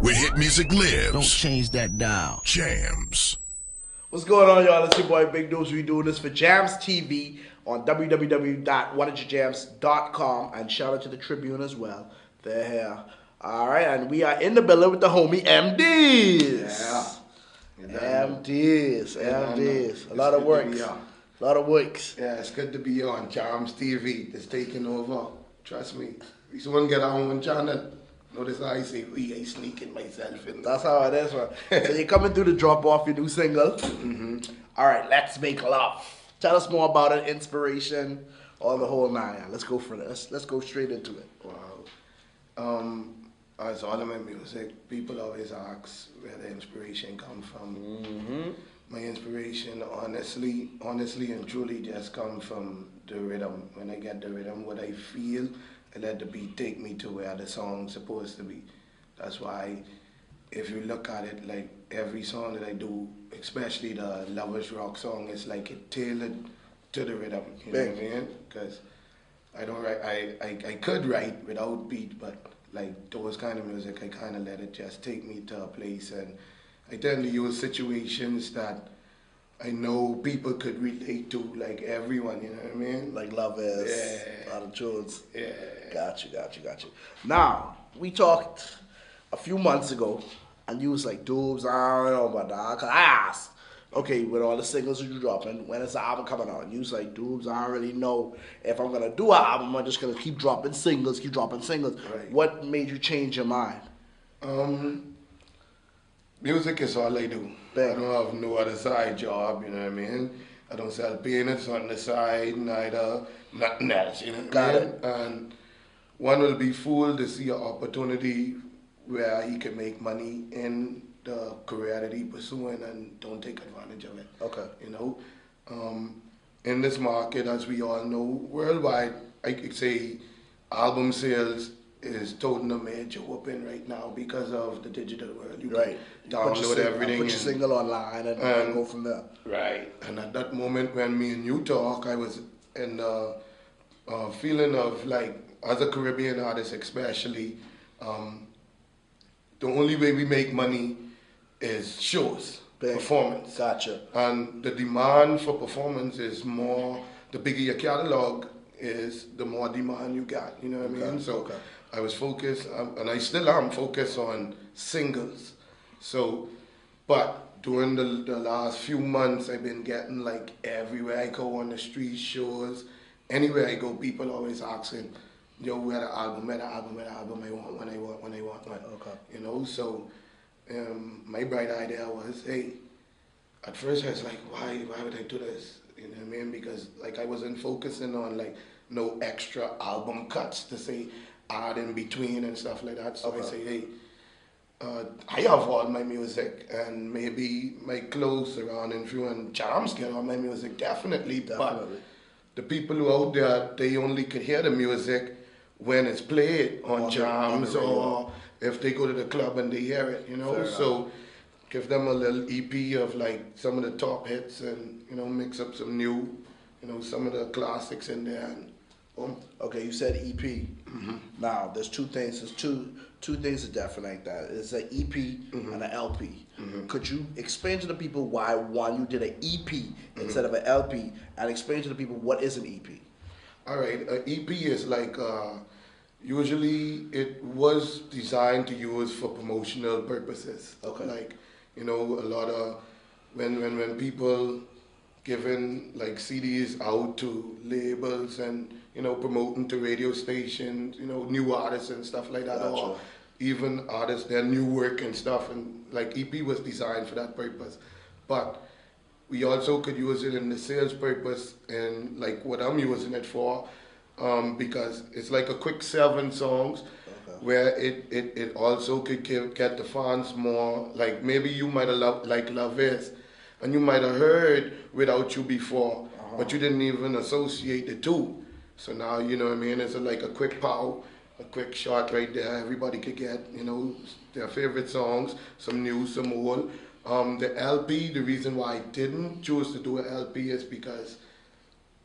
where hit music lives. Don't change that dial. Jams. What's going on, y'all? It's your boy Big News. We doing this for jamzTV on www.whatityourjams.com, and shout out to the Tribune as well. They're here. All right, and we are in the building with the homie MDeez. Yeah. MDeez. A lot of works. A lot of works. Yeah, it's good to be on jamzTV. It's taking over. Trust me. We soon get our own channel. Notice how I say we ain't sneaking myself in. That's how it is, man. So you're coming through to drop off your new single. All right, let's make love. Tell us more about it, inspiration, all the whole nine. Let's go for this. Let's go straight into it. Wow. As all of my music, people always ask where the inspiration comes from. My inspiration, honestly and truly, just come from the rhythm. When I get the rhythm, what I feel, I let the beat take me to where the song's supposed to be. That's why, if you look at it, like every song that I do, especially the Lovers Rock song, is like it tailored to the rhythm. You know what I mean? Because I don't write. I could write without beat, but like those kind of music, I kind of let it just take me to a place, and I tend to use situations that I know people could relate to, like everyone, you know what I mean? Like Love Is, Yeah. a lot of tunes. Yeah. Got you. Now, we talked a few months ago, and you was like, Doobs, I don't know about that. Cause I asked, okay, with all the singles that you dropping, when is the album coming out? And you was like, Doobs, I don't really know if I'm gonna do an album. I'm just gonna keep dropping singles. Right. What made you change your mind? Music is all I do. Bang. I don't have no other side job, you know what I mean? I don't sell peanuts on the side, neither nothing else, you know what I mean? And one will be fooled to see an opportunity where he can make money in the career that he pursuing and don't take advantage of it. Okay. You know? In this market, as we all know, worldwide, I could say album sales is toting a major whooping right now because of the digital world. You can download everything. Put your single online and go from there. Right. And at that moment when me and you talk, I was in the feeling of like, as a Caribbean artist especially, the only way we make money is shows, performance. Gotcha. And the demand for performance is more, the bigger your catalog is, the more demand you got, you know what I mean? So I was focused, and I still am focused on singles. So, but during the last few months, I've been getting like everywhere I go on the street shows, anywhere I go, people always asking, yo, where the album, I want one. Okay. You know, so my bright idea was, hey, at first I was like, why would I do this? You know what I mean? Because like I wasn't focusing on like no extra album cuts to say add in between and stuff like that. So I say, hey, I have all my music, and maybe my close surrounding few and Jams get all my music, definitely. But the people who out there, they only could hear the music when it's played on Jams, or if they go to the club and they hear it, you know. So give them a little EP of like some of the top hits, and you know, mix up some new, you know, some of the classics in there. And okay, you said EP. Now, there's two things. There's two things that definitely like that. It's an EP and an LP. Could you explain to the people why you did an EP instead of an LP, and explain to the people what is an EP? All right, an EP is like usually it was designed to use for promotional purposes. Okay. Like, you know, a lot of when people giving like CDs out to labels and, you know, promoting to radio stations, you know, new artists and stuff like that, or even artists, their new work and stuff, and like EP was designed for that purpose. But we also could use it in the sales purpose, and like what I'm using it for, because it's like a quick 7 songs, where it also could get the fans more, like maybe you might have like Love Is, and you might have heard Without You before, but you didn't even associate the two. So now, you know what I mean, it's like a quick pow, a quick shot right there. Everybody could get, you know, their favorite songs, some new, some old. The LP, the reason why I didn't choose to do an LP is because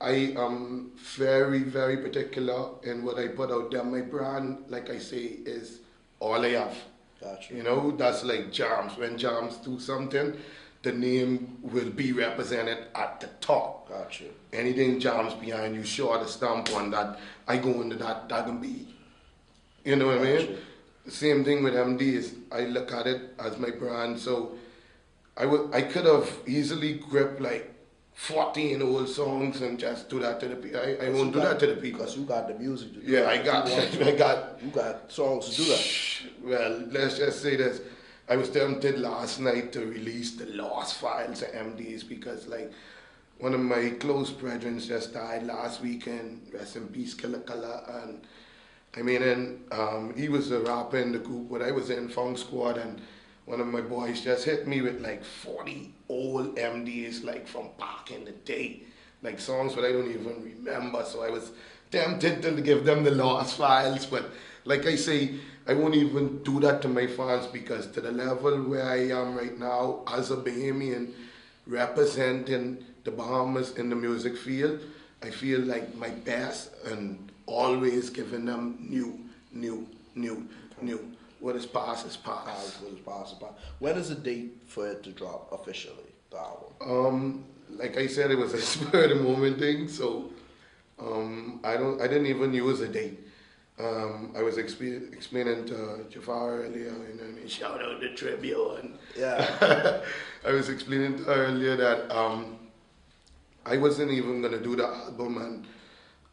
I am very, very particular in what I put out there. My brand, like I say, is all I have. Gotcha. You know, that's like Jams. When Jams do something, the name will be represented at the top. Gotcha. Anything Jams behind you, sure the stamp on that. I go into that can be. You know what I mean? The same thing with MDeez. I look at it as my brand. So I could have easily gripped like 14 old songs and just do that to the people. I won't do that to the people. Because you got the music to do Yeah, that. You got songs to do that. Well, let's just say this. I was tempted last night to release the lost files of MDeez because like one of my close brethren just died last weekend. Rest in peace, Killer Killer. And I mean, and he was a rapper in the group when I was in Funk Squad, and one of my boys just hit me with like 40 old MDs like from back in the day, like songs that I don't even remember. So I was tempted to give them the lost files, but like I say, I won't even do that to my fans because to the level where I am right now as a Bahamian representing the Bahamas in the music field, I feel like my best and always giving them new. What is past is past. What is past is past. When is the date for it to drop officially, the album? Like I said, it was a spur of the moment thing, so I didn't even use a date. I was explaining to Jafar earlier, you know what I mean? Shout out to Tribune. Yeah. I was explaining to her earlier that I wasn't even gonna do the album,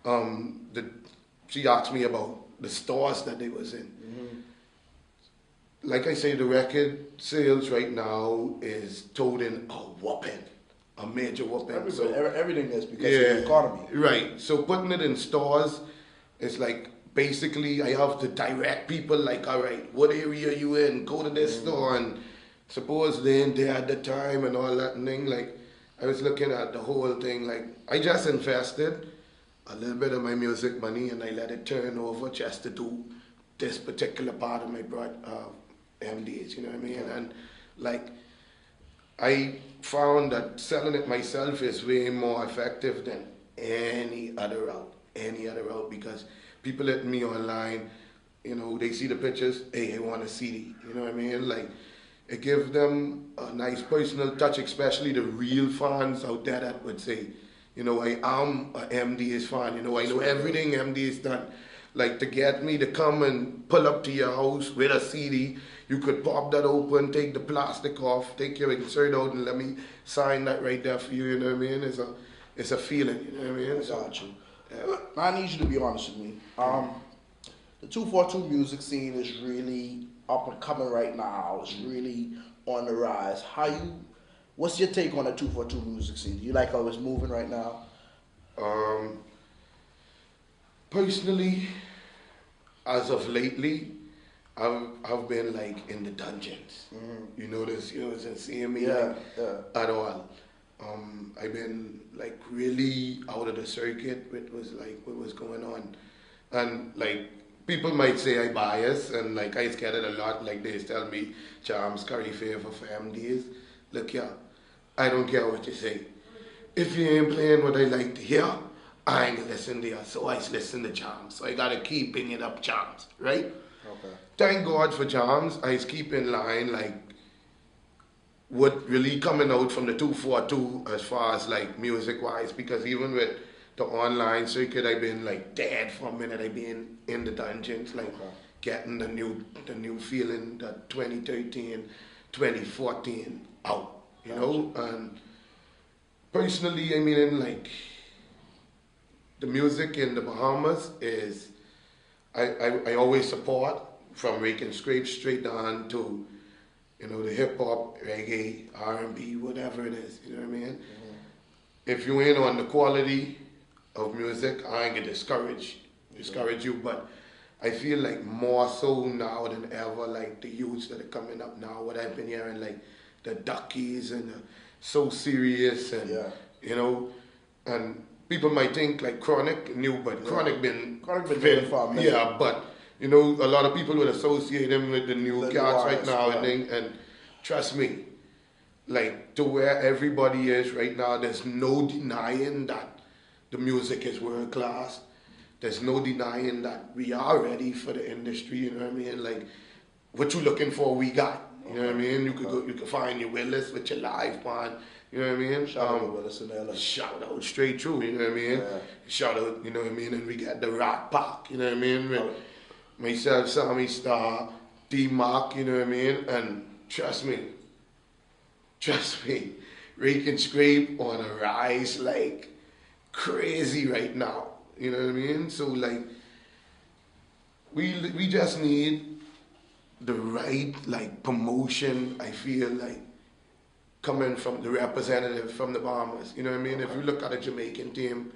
and she asked me about the stores that they was in. Mm-hmm. Like I say, the record sales right now is toting a major whooping. Everything is because of the economy. Right. So putting it in stores, it's like basically I have to direct people like, all right, what area you in? Go to this store, and suppose they ain't there at the time and all that thing. Like I was looking at the whole thing. Like I just invested a little bit of my music money and I let it turn over just to do this particular part of my MDeez, you know what I mean? And like I found that selling it myself is way more effective than any other route because people hit me online, you know, they see the pictures, hey, I want a CD, you know what I mean? Like it gives them a nice personal touch, especially the real fans out there that would say, you know, I am a MDeez fan, you know, I know everything MDeez done. Like to get me to come and pull up to your house with a CD, you could pop that open, take the plastic off, take your insert out and let me sign that right there for you, you know what I mean? It's a feeling, you know what I mean? I got you. Yeah. I need you to be honest with me. The 242 music scene is really up and coming right now. It's really on the rise. What's your take on the 242 music scene? Do you like how it's moving right now? Personally, as of lately, I've been like in the dungeons. You notice, you wasn't seeing me at all. I've been like really out of the circuit with what was going on, and like people might say I bias, and like I get it a lot. Like they tell me, Charms curry favor for MDeez. Look here, I don't care what you say. If you ain't playing what I like to hear, I ain't gonna listen to you. So I listen to Charms. So I gotta keep bringing up Charms, right? Okay. Thank God for Charms. I keep in line like what really coming out from the 242 as far as like music wise, because even with the online circuit, I've been like dead for a minute. I've been in the dungeons, like getting the new feeling that 2013, 2014 out, you know. And personally, I mean, like the music in the Bahamas is I always support, from Rake and Scrape straight down to, you know, the hip hop, reggae, R&B, whatever it is, you know what I mean? If you ain't on the quality of music, I ain't gonna discourage you, but I feel like more so now than ever, like the youths that are coming up now, what I've been hearing, like the Duckies and the So Serious and, you know, and people might think like Chronic new, but Chronic been doing for me. Yeah, but you know, a lot of people would associate him with the new cats right now, and trust me, like to where everybody is right now, there's no denying that the music is world class. There's no denying that we are ready for the industry, you know what I mean? Like what you looking for, we got. You know what I mean? You could find your Willis with your live band. You know what I mean? Shout out to Willis in there. Shout out straight through. You know what I mean? Yeah. Shout out. You know what I mean? And we got the Rock Pack. You know what I mean? With myself, Sammy Star, D Mark. You know what I mean? And trust me, Rake and Scrape on a rise like crazy right now. You know what I mean? So like, we just need the right like promotion. I feel like coming from the representative from the Bahamas. You know what I mean? If you look at a Jamaican team,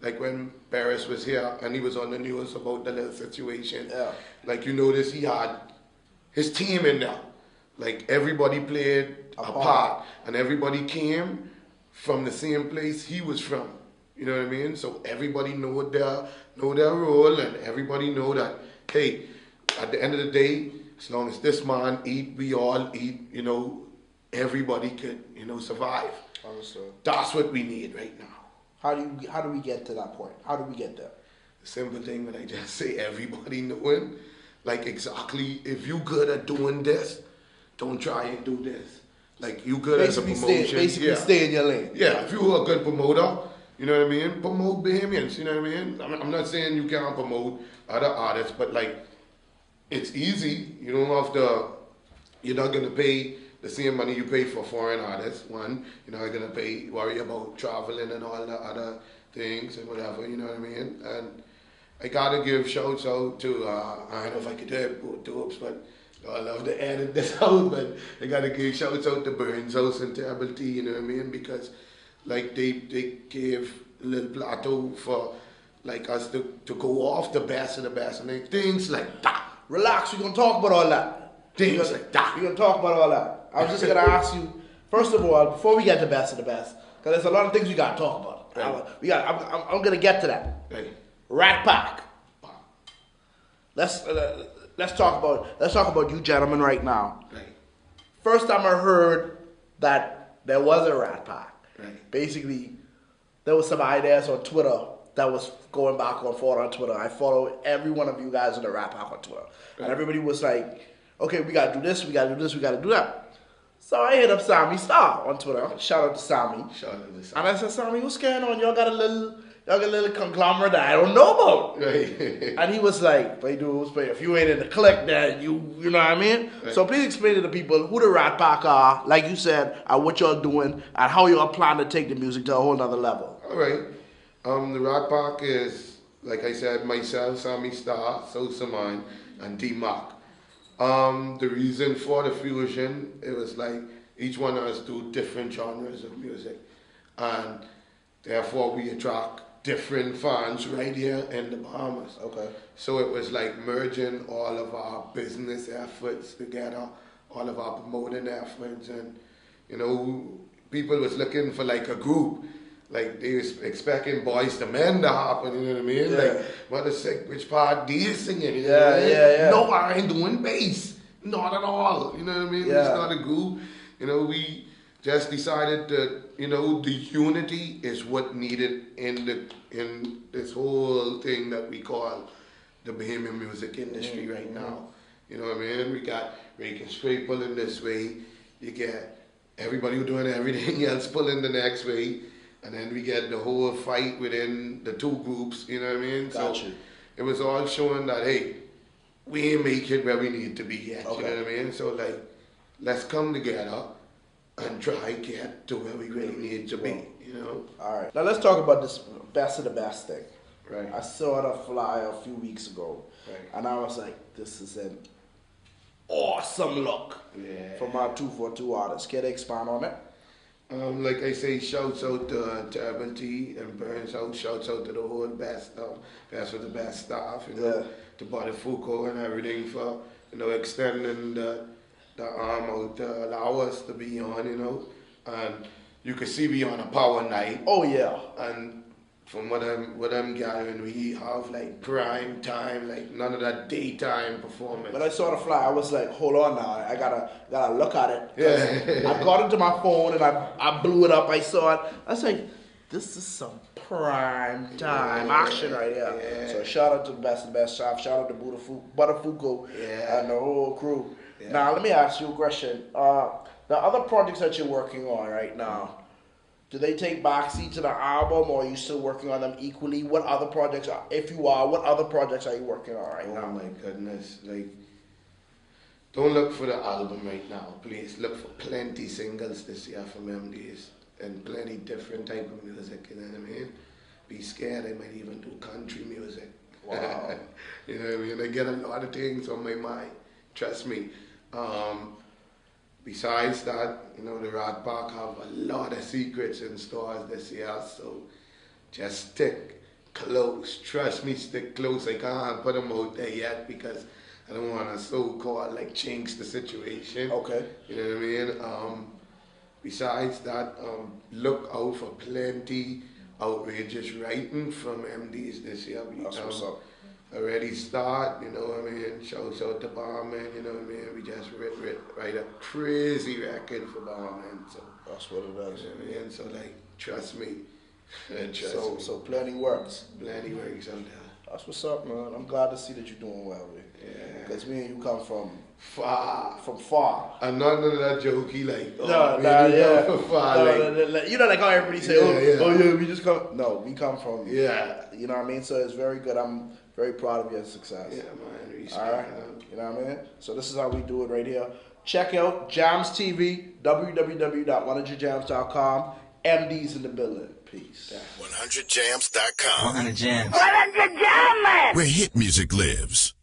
like when Paris was here and he was on the news about the little situation, like you notice he had his team in there. Like everybody played a part and everybody came from the same place he was from. You know what I mean? So everybody know their role, and everybody know that, hey, at the end of the day, as long as this man eat, we all eat, you know, everybody could, you know, survive. Understood. That's what we need right now. How do we get to that point? How do we get there? The simple thing that I just say, everybody knowing, like exactly, if you good at doing this, don't try and do this. Like you good as a promotion. Stay in your lane. Yeah, if you're a good promoter, you know what I mean? Promote Bahamians, you know what I mean? I'm not saying you can't promote other artists, but like, it's easy. You don't have to, you're not going to pay the same money you pay for foreign artists. One, you're not going to worry about traveling and all the other things and whatever, you know what I mean? And I got to give shouts out to, I don't know if I could do it, both dopes, but I love to edit this out, but I got to give shouts out to Burns House and Terrible T, you know what I mean? Because like they gave a little plateau for like us to go off the best of the best and like, things like that. Relax, we're going to talk about all that. Things like that. We're going to talk about all that. I was just going to ask you, first of all, before we get to best of the best, because there's a lot of things we got to talk about. Right. I'm going to get to that. Right. Rat Pack. Let's talk about you gentlemen right now. Right. First time I heard that there was a Rat Pack. Right. Basically, there was some ideas on Twitter that was going back and forth on Twitter. I follow every one of you guys in the Rat Pack on Twitter. Right. And everybody was like, okay, we got to do this, we got to do this, we got to do that. So I hit up Sammy Star on Twitter. Shout out to Sammy. Shout out to Sammy. And I said, Sammy, what's going on? Y'all got a little conglomerate that I don't know about. Right. And he was like, play dudes, play. If you ain't in the clique, then you know what I mean? Right. So please explain to the people who the Rat Pack are, like you said, and what y'all doing, and how y'all plan to take the music to a whole nother level. All right. The Rat Pack is, like I said, myself, Sammy Star, Sosa Mine, and D Mark. The reason for the fusion, it was like each one of us do different genres of music, and therefore we attract different fans right here in the Bahamas. Okay. So it was like merging all of our business efforts together, all of our promoting efforts, and you know, people was looking for like a group. Like they was expecting Boys to Men to happen, you know what I mean? Yeah. Like, what a sick, which part D is singing, you know Yeah, what I mean? yeah. No, I ain't doing bass. Not at all. You know what I mean? Yeah. It's not a group. You know, we just decided that, you know, the unity is what needed in this whole thing that we call the Bahamian music industry right now. You know what I mean? We got Rake and Scrape pulling this way. You get everybody who doing everything else pulling the next way. And then we get the whole fight within the two groups, you know what I mean? Got so you. It was all showing that, hey, we ain't make it where we need to be yet, Okay. you know what I mean? So like, let's come together and try get to where we really need to be, you know? All right. Now let's talk about this best of the best thing. Right. I saw the flyer a few weeks ago, Right. and I was like, this is an awesome look from our 242 artists. Can they expand on it? Like I say, shouts out to Terrible T and Burns House, shouts out to the whole best of the best staff, you know, to Buddy Foucault and everything for, you know, extending the arm out to allow us to be on, you know, and you can see we on a power night. Oh yeah. And from what I'm gathering, we have like prime time, like none of that daytime performance. When I saw the flyer, I was like, hold on now, I gotta look at it. Yeah. I got into my phone and I blew it up. I saw it. I was like, this is some prime time action right here. Yeah. So shout out to the best chef. Shout out to Buttafuoco and the whole crew. Yeah. Now let me ask you a question. The other projects that you're working on right now, do they take backseat to the album, or are you still working on them equally? What other projects, if you are, what other projects are you working on right now? Oh my goodness, like, don't look for the album right now, please. Look for plenty singles this year from MDeez and plenty different type of music, you know what I mean? Be scared, I might even do country music. Wow. You know what I mean? I get a lot of things on my mind, trust me. Besides that, you know, the Rock Park have a lot of secrets in stores this year, so just stick close. Trust me, stick close. I can't put them out there yet because I don't want to so-called like change the situation. Okay. You know what I mean? Besides that, look out for plenty outrageous writing from MDeez this year. That's what's up. Already start, you know what I mean? Shouts out to Bahamas, you know what I mean? We just write a crazy record for Bahamas. So That's what it does. you know what I mean? So like, trust me. So plenty works. Plenty works out there. That's what's up, man. I'm glad to see that you're doing well, man. Yeah. Because me and you come from Far. far. And none of that jokey like, oh, No, man, you yeah. come from far, like, You know, like how everybody say, Yeah. we just come. No, we come from. yeah. You know what I mean? So it's very good. I'm very proud of your success. Yeah, man, respect. All right. You know what I mean? So this is how we do it right here. Check out jamzTV, www.100jams.com. MDeez in the building. Peace. 100jams.com. 100 jams. Where hit music lives.